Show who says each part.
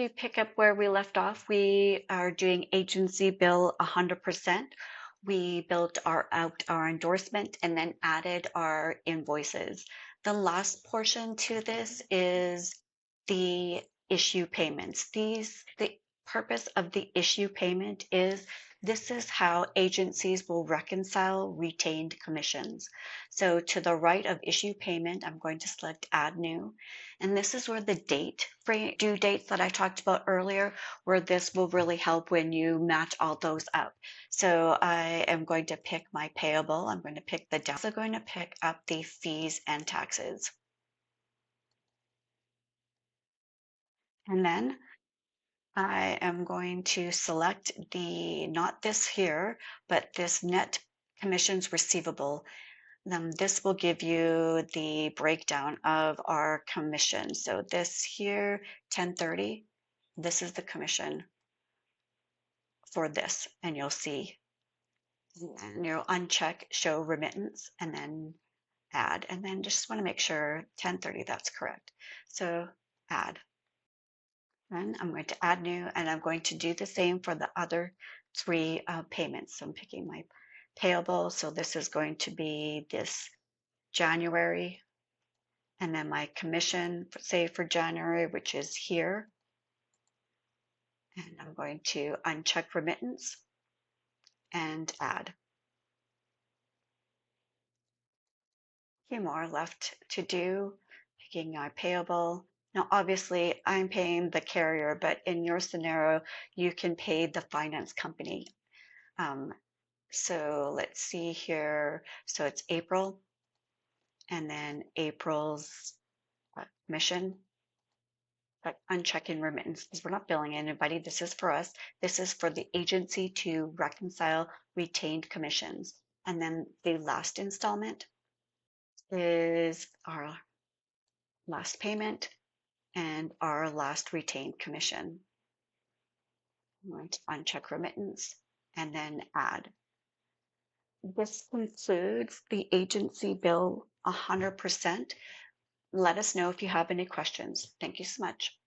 Speaker 1: We pick up where we left off. We are doing agency bill 100%. We built out our endorsement and then added our invoices. The last portion to this is the issue payments. The purpose of the issue payment is this is how agencies will reconcile retained commissions. So to the right of issue payment, I'm going to select add new. And this is where the due dates that I talked about earlier, where this will really help when you match all those up. So I am going to pick my payable. I'm going to pick the down. I'm also going to pick up the fees and taxes. And then I am going to select not this here, but this net commissions receivable. This will give you the breakdown of our commission. So this here, 1030, this is the commission for this, and you'll see. And you'll uncheck show remittance and then add, and then just want to make sure 1030, that's correct. So add. Then I'm going to add new, and I'm going to do the same for the other three payments. So I'm picking my payable. So this is going to be this January, and then my commission, say for January, which is here. And I'm going to uncheck remittance and add. A few more left to do, picking my payable. Now, obviously, I'm paying the carrier, but in your scenario, you can pay the finance company. So let's see here. So it's April, and then April's commission. But unchecking remittance, because we're not billing anybody. This is for us. This is for the agency to reconcile retained commissions. And then the last installment is our last payment and our last retained commission. I'm going to uncheck remittance and then add. This concludes the agency bill 100%. Let us know if you have any questions. Thank you so much.